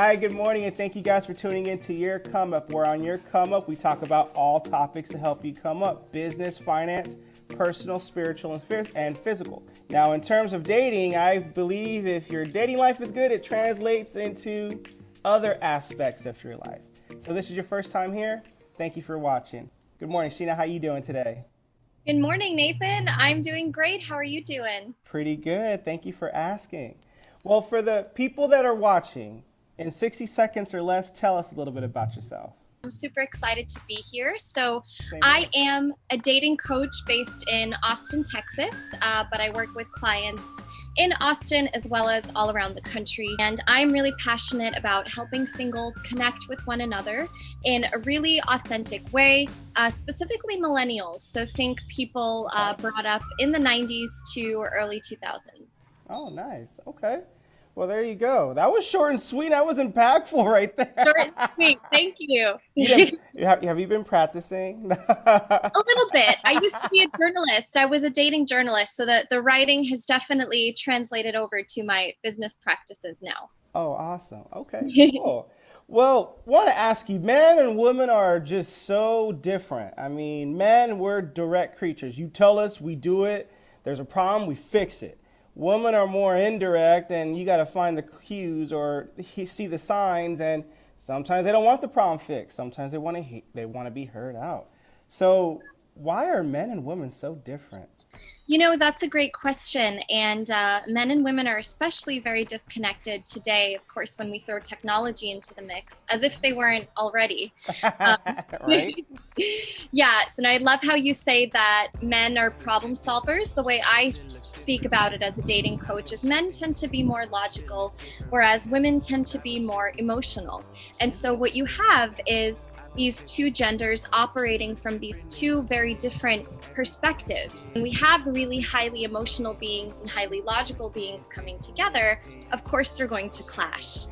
Hi, good morning, and thank you guys for tuning in to Your Come Up, where on Your Come Up, we talk about all topics to help you come up: business, finance, personal, spiritual, and physical. Now, in terms of dating, I believe if your dating life is good, it translates into other aspects of your life. So this is your first time here? Thank you for watching. Good morning, Sheena. How you doing today? Good morning, Nathan. I'm doing great. How are you doing? Pretty good. Thank you for asking. Well, for the people that are watching, in 60 seconds or less, tell us a little bit about yourself. I'm super excited to be here. So, Same I here. am a dating coach based in Austin, Texas, but I work with clients in Austin as well as all around the country. And I'm really passionate about helping singles connect with one another in a really authentic way, specifically millennials. So, think people brought up in the 90s to early 2000s. Oh, nice. Okay. Well, there you go. That was short and sweet. That was impactful right Short and there. sweet. Thank you. You didn't, have you been practicing? A little bit. I used to be a journalist. I was a dating journalist, so that the writing has definitely translated over to my business practices now. Oh, awesome. Okay, cool. Well, want to ask you, men and women are just so different. I mean, men, we're direct creatures. You tell us, we do it. There's a problem, we fix it. Women are more indirect, and you got to find the cues or see the signs. And sometimes they don't want the problem fixed. Sometimes they want to be heard out. So, why are men and women so different? You know, that's a great question. And men and women are especially very disconnected today, of course, when we throw technology into the mix, as if they weren't already. Um, Right? yes, and I love how you say that men are problem solvers. The way I speak about it as a dating coach is men tend to be more logical, whereas women tend to be more emotional. And so what you have is these two genders operating from these two very different perspectives. And we have really highly emotional beings and highly logical beings coming together. Of course, they're going to clash.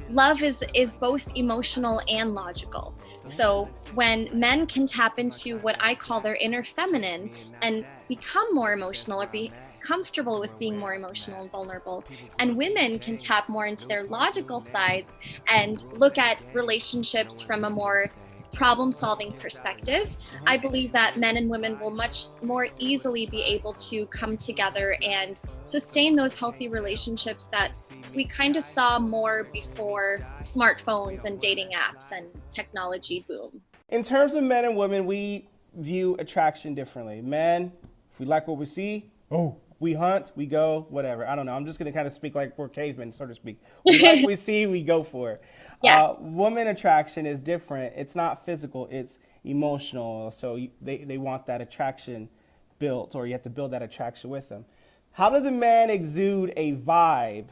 Love is both emotional and logical. So when men can tap into what I call their inner feminine and become more emotional or be comfortable with being more emotional and vulnerable, and women can tap more into their logical sides and look at relationships from a more problem solving perspective, I believe that men and women will much more easily be able to come together and sustain those healthy relationships that we kind of saw more before smartphones and dating apps and technology boom. In terms of men and women, we view attraction differently. Men, if we like what we see, oh, we hunt, we go, whatever. I don't know. I'm just going to kind of speak like we're cavemen, so to speak. We like what we see, we go for it. Yes. Woman attraction is different. It's not physical, it's emotional. So they want that attraction built, or you have to build that attraction with them. How does a man exude a vibe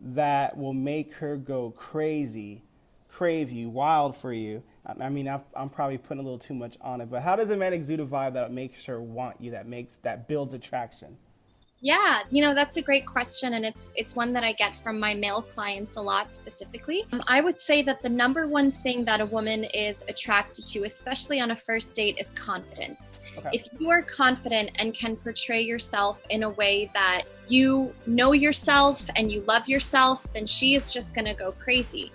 that will make her go crazy, crave you, wild for you? I mean, I'm probably putting a little too much on it, but how does a man exude a vibe that makes her want you, that builds attraction? Yeah, you know, that's a great question, and it's one that I get from my male clients a lot specifically. I would say that the number one thing that a woman is attracted to, especially on a first date, is confidence. Okay. If you are confident and can portray yourself in a way that you know yourself and you love yourself, then she is just going to go crazy.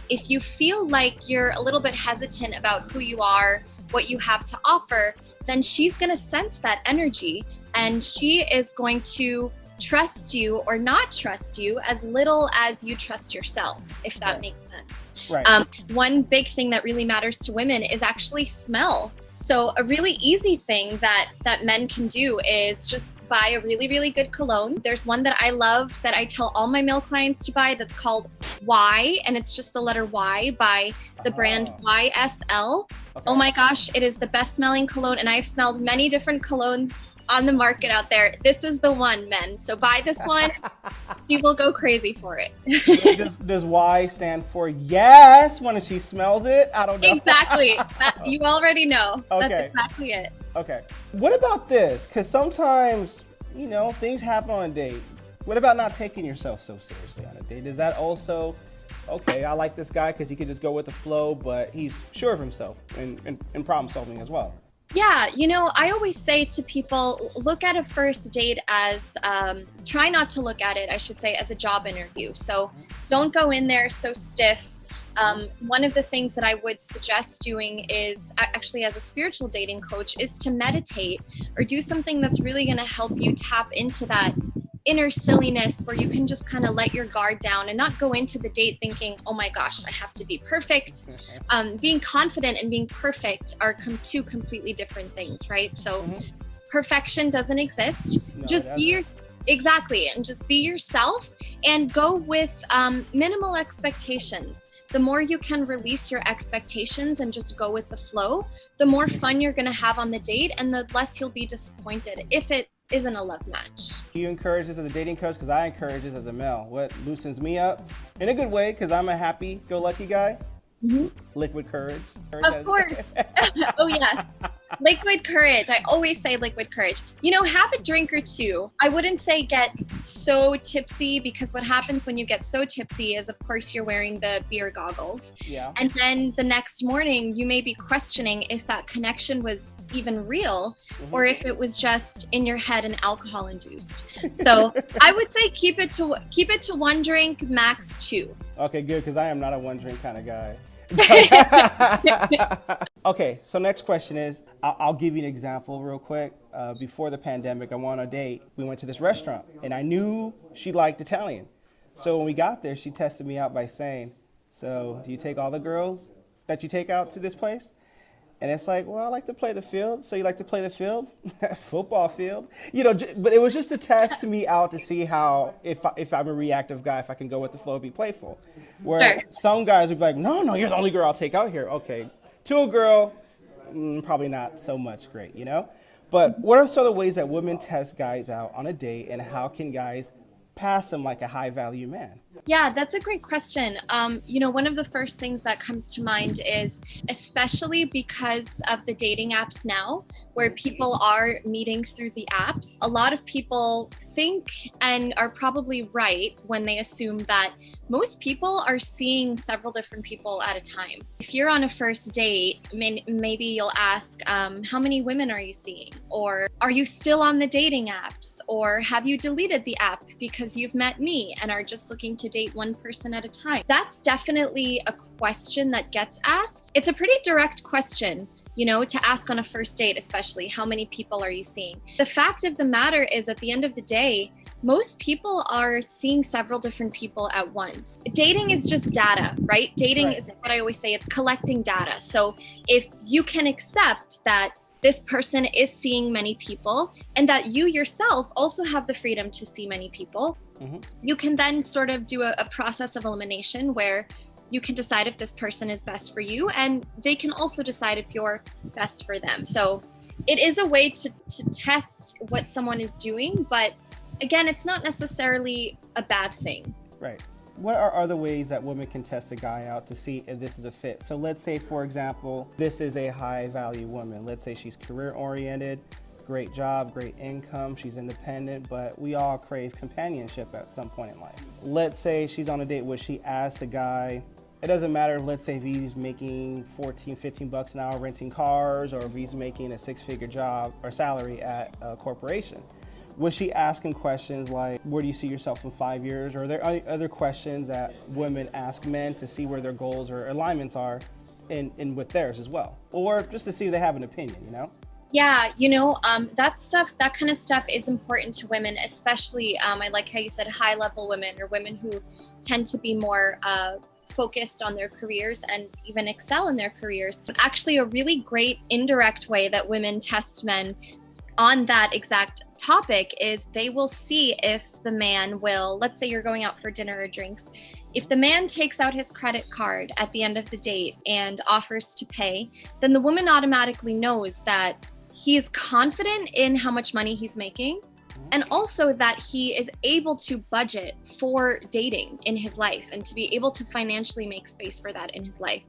If you feel like you're a little bit hesitant about who you are, what you have to offer, then she's going to sense that energy, and she is going to trust you or not trust you as little as you trust yourself, if that Right. makes sense. Right. One big thing that really matters to women is actually smell. So a really easy thing that men can do is just buy a really, really good cologne. There's one that I love that I tell all my male clients to buy that's called Y, and it's just the letter Y by the brand Oh. YSL. Okay. Oh my gosh, it is the best smelling cologne, and I've smelled many different colognes on the market out there. This is the one, men. So buy this one. You will go crazy for it. Does Y stand for yes when she smells it? I don't know. Exactly. You already know. Okay. That's exactly it. Okay. What about this? Because sometimes, things happen on a date. What about not taking yourself so seriously on a date? Is that also, okay, I like this guy because he could just go with the flow, but he's sure of himself in problem solving as well? Yeah, I always say to people, look at a first date as, try not to look at it, I should say, as a job interview. So don't go in there so stiff. One of the things that I would suggest doing is actually, as a spiritual dating coach, is to meditate or do something that's really going to help you tap into that inner silliness where you can just kind of let your guard down and not go into the date thinking, oh my gosh, I have to be perfect. Being confident and being perfect are two completely different things, right? So perfection doesn't exist. No, Just be exactly, and just be yourself and go with minimal expectations. The more you can release your expectations and just go with the flow, the more fun you're going to have on the date and the less you'll be disappointed if it isn't a love match. Do you encourage this as a dating coach? Because I encourage this as a male. What loosens me up in a good way, because I'm a happy-go-lucky guy. Liquid courage. Of course. Oh, yes. Liquid courage. I always say liquid courage. Have a drink or two. I wouldn't say get so tipsy, because what happens when you get so tipsy is, of course, you're wearing the beer goggles. Yeah. And then the next morning, you may be questioning if that connection was even real or if it was just in your head and alcohol induced. So I would say keep it to one drink, max two. Okay, good, because I am not a one drink kind of guy. Okay, so next question is, I'll give you an example real quick. Before the pandemic, I went on a date. We went to this restaurant, and I knew she liked Italian. So when we got there, she tested me out by saying, so do you take all the girls that you take out to this place? And it's like, well, I like to play the field. So you like to play the field? Football field. But it was just a test to me out to see how, if I'm a reactive guy, if I can go with the flow and be playful. Where some guys would be like, no, you're the only girl I'll take out here. Okay, to a girl, probably not so much great, But what are some of the ways that women test guys out on a date, and how can guys pass them like a high value man? Yeah, that's a great question. One of the first things that comes to mind is, especially because of the dating apps now, where people are meeting through the apps, a lot of people think and are probably right when they assume that most people are seeing several different people at a time. If you're on a first date, maybe you'll ask, how many women are you seeing? Or are you still on the dating apps? Or have you deleted the app because you've met me and are just looking to date one person at a time? That's definitely a question that gets asked. It's a pretty direct question, to ask on a first date, especially. How many people are you seeing? The fact of the matter is, at the end of the day, most people are seeing several different people at once. Dating is just data, right? Dating is what I always say, it's collecting data. So if you can accept that this person is seeing many people and that you yourself also have the freedom to see many people, you can then sort of do a process of elimination where you can decide if this person is best for you, and they can also decide if you're best for them. So it is a way to test what someone is doing, but again, it's not necessarily a bad thing. Right. What are other ways that women can test a guy out to see if this is a fit? So let's say, for example, this is a high value woman. Let's say she's career oriented, great job, great income, she's independent, but we all crave companionship at some point in life. Let's say she's on a date where she asks the guy, it doesn't matter, let's say if he's making 14, 15 bucks an hour renting cars, or if he's making a six-figure job or salary at a corporation. Was she asking questions like, where do you see yourself in 5 years? Or are there other questions that women ask men to see where their goals or alignments are in with theirs as well? Or just to see if they have an opinion, Yeah, that kind of stuff is important to women, especially, I like how you said high level women, or women who tend to be more focused on their careers and even excel in their careers. Actually, a really great indirect way that women test men on that exact topic is they will see if the man will, let's say you're going out for dinner or drinks, if the man takes out his credit card at the end of the date and offers to pay, then the woman automatically knows that he is confident in how much money he's making, and also that he is able to budget for dating in his life and to be able to financially make space for that in his life.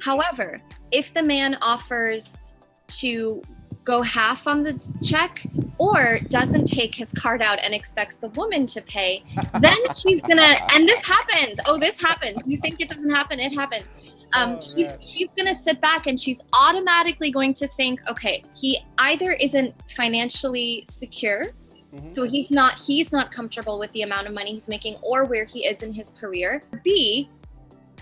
However, if the man offers to go half on the check or doesn't take his card out and expects the woman to pay, then she's gonna, and this happens. You think it doesn't happen, it happens. Man. She's going to sit back and she's automatically going to think, okay, he either isn't financially secure, so he's not comfortable with the amount of money he's making or where he is in his career. B,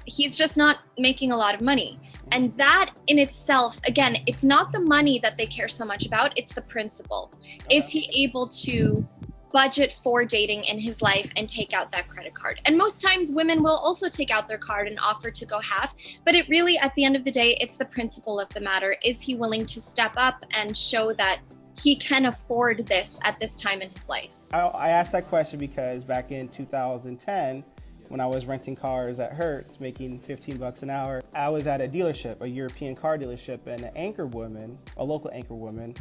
he's just not making a lot of money. And that in itself, again, it's not the money that they care so much about, it's the principle. Is he able to budget for dating in his life and take out that credit card? And most times women will also take out their card and offer to go half, but it really, at the end of the day, it's the principle of the matter. Is he willing to step up and show that he can afford this at this time in his life? I asked that question because back in 2010, when I was renting cars at Hertz, making $15 an hour, I was at a dealership, a European car dealership, and an anchor woman, a local anchor woman,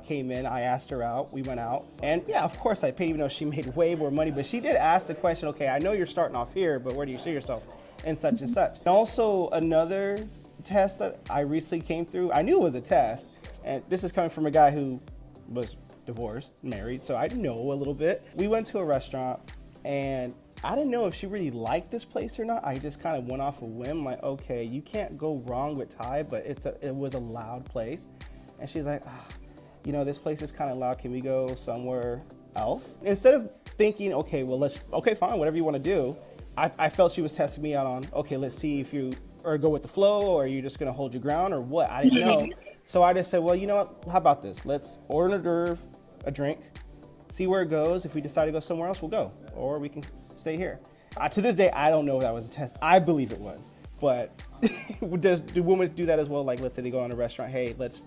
came in. I asked her out. We went out. And yeah, of course I paid, even though she made way more money. But she did ask the question, okay, I know you're starting off here, but where do you see yourself? And such and such. And also another test that I recently came through, I knew it was a test. And this is coming from a guy who was divorced, married, so I know a little bit. We went to a restaurant, and I didn't know if she really liked this place or not. I just kind of went off a whim, like, okay, you can't go wrong with Thai, but it was a loud place. And she's like, you know, this place is kind of loud. Can we go somewhere else? Instead of thinking, okay, well, okay, fine, whatever you want to do. I felt she was testing me out on, okay, let's see if you or go with the flow, or are you just going to hold your ground, or what? I didn't know. So I just said, well, you know what? How about this? Let's order an hors d'oeuvre, a drink, see where it goes. If we decide to go somewhere else, we'll go, or we can stay here. To this day, I don't know if that was a test. I believe it was, but do women do that as well? Like, let's say they go on a restaurant, hey, let's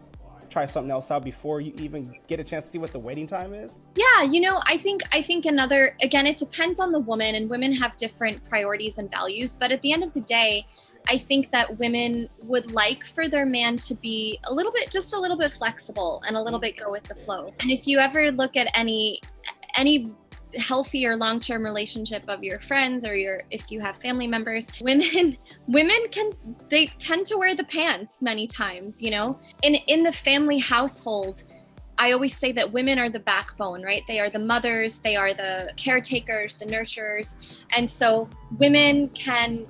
try something else out before you even get a chance to see what the waiting time is? Yeah, you know, I think another, again, it depends on the woman, and women have different priorities and values, but at the end of the day, I think that women would like for their man to be just a little bit flexible and a little bit go with the flow. And if you ever look at any healthy or long-term relationship of your friends, or if you have family members, women they tend to wear the pants many times, you know. In the family household, I always say that women are the backbone, right? They are the mothers, they are the caretakers, the nurturers. And so women can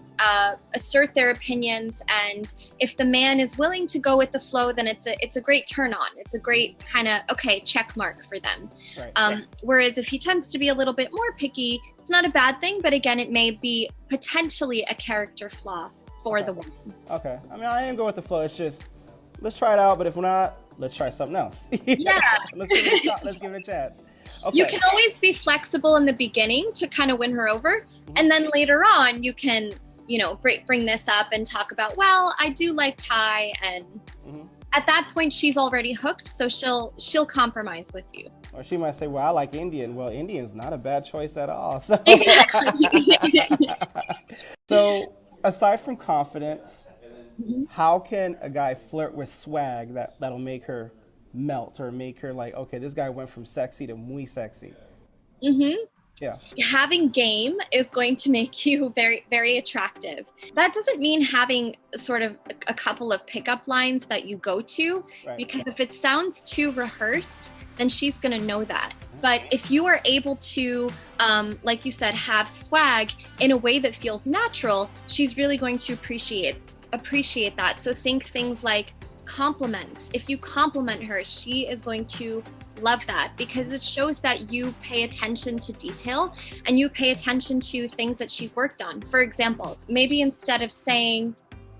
assert their opinions. And if the man is willing to go with the flow, then it's a great turn on. It's a great kind of, okay, check mark for them. Right. Whereas if he tends to be a little bit more picky, it's not a bad thing, but again, it may be potentially a character flaw for the woman. Okay. I mean, I am going with the flow. It's just, let's try it out, but if we're not, let's try something else. Yeah. Let's give it a chance. Okay. You can always be flexible in the beginning to kind of win her over. And then later on, you can, you know, bring this up and talk about, well, I do like Thai. And at that point, she's already hooked. So she'll compromise with you. Or she might say, well, I like Indian. Well, Indian's not a bad choice at all. So, so aside from confidence, how can a guy flirt with swag that'll make her melt, or make her like, okay, this guy went from sexy to muy sexy? Yeah. Having game is going to make you very, very attractive. That doesn't mean having sort of a couple of pickup lines that you go to, right? Because if it sounds too rehearsed, then she's going to know that. But if you are able to, like you said, have swag in a way that feels natural, she's really going to appreciate that. So think things like compliments. If you compliment her, she is going to love that, because it shows that you pay attention to detail and you pay attention to things that she's worked on. For example, maybe instead of saying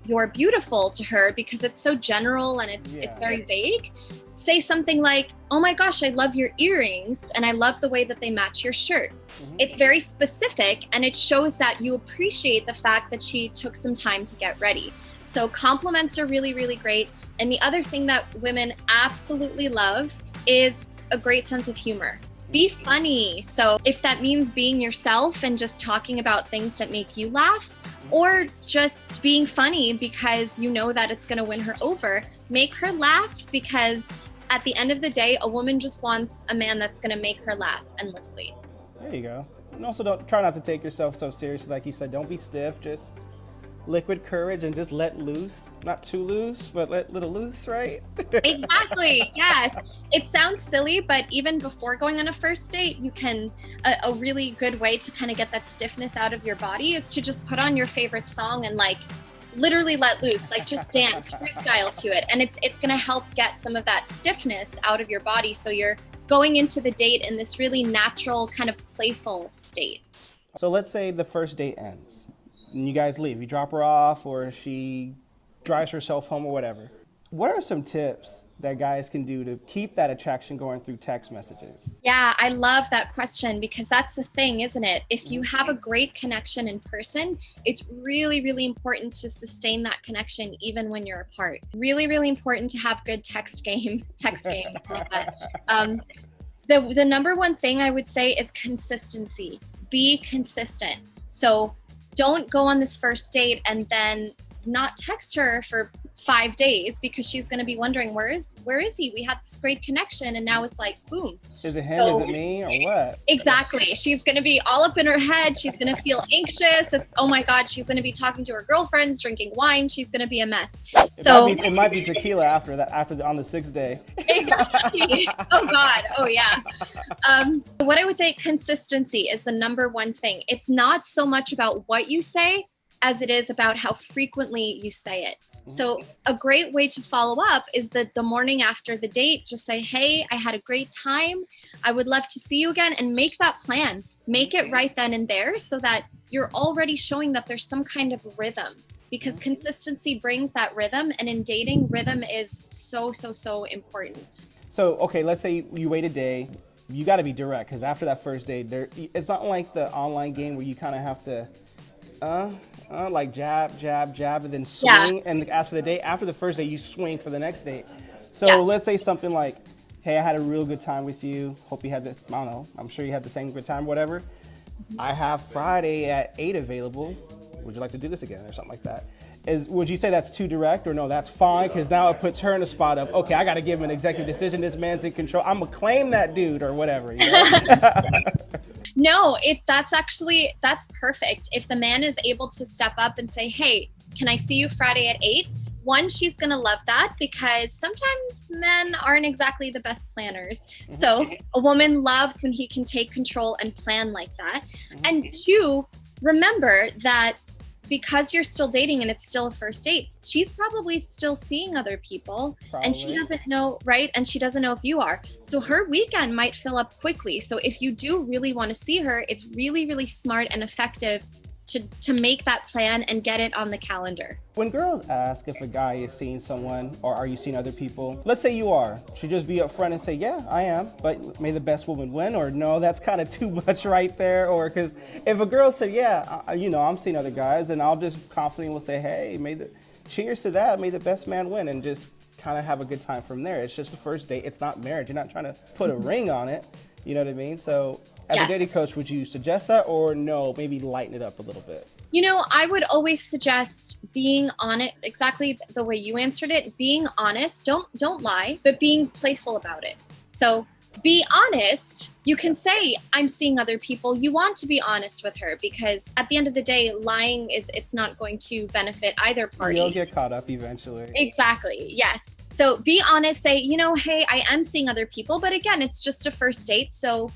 you're beautiful to her because it's so general and it's very vague, say something like, oh my gosh, I love your earrings and I love the way that they match your shirt. It's very specific, and it shows that you appreciate the fact that she took some time to get ready. So compliments are really, really great. And the other thing that women absolutely love is a great sense of humor. Be funny. So if that means being yourself and just talking about things that make you laugh, or just being funny because you know that it's going to win her over, make her laugh, because at the end of the day, a woman just wants a man that's going to make her laugh endlessly. There you go. And also try not to take yourself so seriously. Like you said, don't be stiff. Just liquid courage and just let loose. Not too loose, but let little loose, right? Exactly. Yes. It sounds silly, but even before going on a first date, you can, a really good way to kind of get that stiffness out of your body is to just put on your favorite song and like literally let loose, like just dance, freestyle to it. And it's going to help get some of that stiffness out of your body. So you're going into the date in this really natural kind of playful state. So let's say the first date ends and you guys leave. You drop her off or she drives herself home or whatever. What are some tips that guys can do to keep that attraction going through text messages? Yeah, I love that question because that's the thing, isn't it? If you have a great connection in person, it's really, really important to sustain that connection even when you're apart. Really, really important to have good text game. The number one thing I would say is consistency. Be consistent. So don't go on this first date and then not text her for 5 days because she's going to be wondering, where is he? We had this great connection and now it's like, boom. Is it him? Is it me? Or what? Exactly. She's going to be all up in her head. She's going to feel anxious. It's, oh my God, she's going to be talking to her girlfriends, drinking wine. She's going to be a mess. It might be tequila after that, on the 6th day. Exactly. Oh God. Oh yeah. What I would say, consistency is the number one thing. It's not so much about what you say as it is about how frequently you say it. So a great way to follow up is that the morning after the date, just say, hey, I had a great time. I would love to see you again, and make that plan. Make it right then and there so that you're already showing that there's some kind of rhythm, because consistency brings that rhythm. And in dating, rhythm is so, so, so important. So, okay, let's say you wait a day. You got to be direct, because after that first date, it's not like the online game where you kind of have to like jab, jab, jab, and then swing and ask for the date. After the first date, you swing for the next date. So let's say something like, hey, I had a real good time with you. Hope you had I don't know, I'm sure you had the same good time, whatever. I have Friday at 8 available. Would you like to do this again, or something like that? Would you say that's too direct, or no, that's fine, because now it puts her in a spot of, okay, I got to give him an executive decision. This man's in control. I'm going to claim that dude or whatever. You know? No, that's perfect. If the man is able to step up and say, hey, can I see you Friday at 8? One, she's going to love that, because sometimes men aren't exactly the best planners. So a woman loves when he can take control and plan like that. And two, remember that because you're still dating and it's still a first date, she's probably still seeing other people. And she doesn't know, right? And she doesn't know if you are. So her weekend might fill up quickly. So if you do really want to see her, it's really, really smart and effective to make that plan and get it on the calendar. When girls ask if a guy is seeing someone or are you seeing other people, let's say you are, should just be upfront and say, yeah, I am, but may the best woman win, or no, that's kind of too much right there. Or because if a girl said, yeah, I'm seeing other guys, and I'll just confidently will say, hey, cheers to that, may the best man win, and just kind of have a good time from there. It's just the first date. It's not marriage. You're not trying to put a ring on it. You know what I mean? So as a dating coach, would you suggest that, or no, maybe lighten it up a little bit? I would always suggest being honest, exactly the way you answered it, being honest, don't lie, but being playful about it. So be honest. You can say, I'm seeing other people. You want to be honest with her, because at the end of the day, lying it's not going to benefit either party. You'll get caught up eventually. Exactly. Yes. So be honest, say, hey, I am seeing other people, but again, it's just a first date. So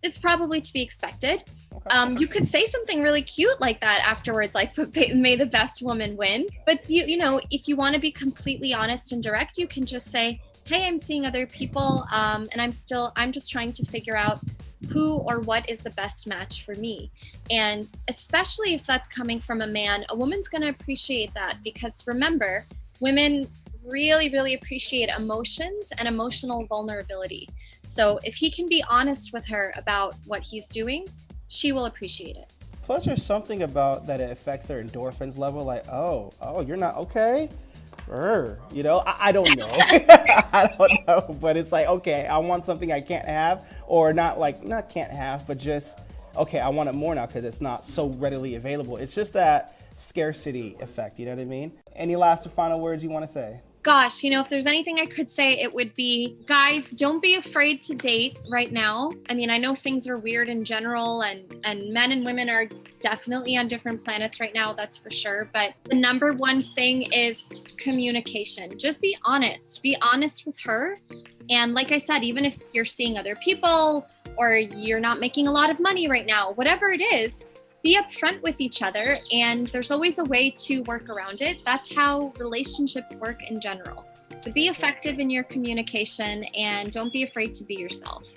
it's probably to be expected. Okay. You could say something really cute like that afterwards, like, may the best woman win. But if you want to be completely honest and direct, you can just say, hey, I'm seeing other people, and I'm just trying to figure out who or what is the best match for me. And especially if that's coming from a man, a woman's going to appreciate that, because remember, women really, really appreciate emotions and emotional vulnerability. So if he can be honest with her about what he's doing, she will appreciate it. Plus, there's something about that it affects their endorphins level, like, oh, you're not okay? I don't know. I don't know, but it's like, okay, I want something I can't have, or not can't have, but just, okay, I want it more now because it's not so readily available. It's just that scarcity effect, you know what I mean? Any last or final words you want to say? Gosh, if there's anything I could say, it would be, guys, don't be afraid to date right now. I mean, I know things are weird in general, and men and women are definitely on different planets right now, that's for sure. But the number one thing is communication. Just be honest. Be honest with her. And like I said, even if you're seeing other people or you're not making a lot of money right now, whatever it is, be upfront with each other, and there's always a way to work around it. That's how relationships work in general. So be effective in your communication and don't be afraid to be yourself.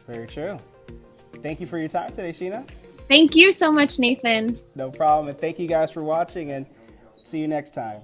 Very true. Thank you for your time today, Sheena. Thank you so much, Nathan. No problem. And thank you guys for watching, and see you next time.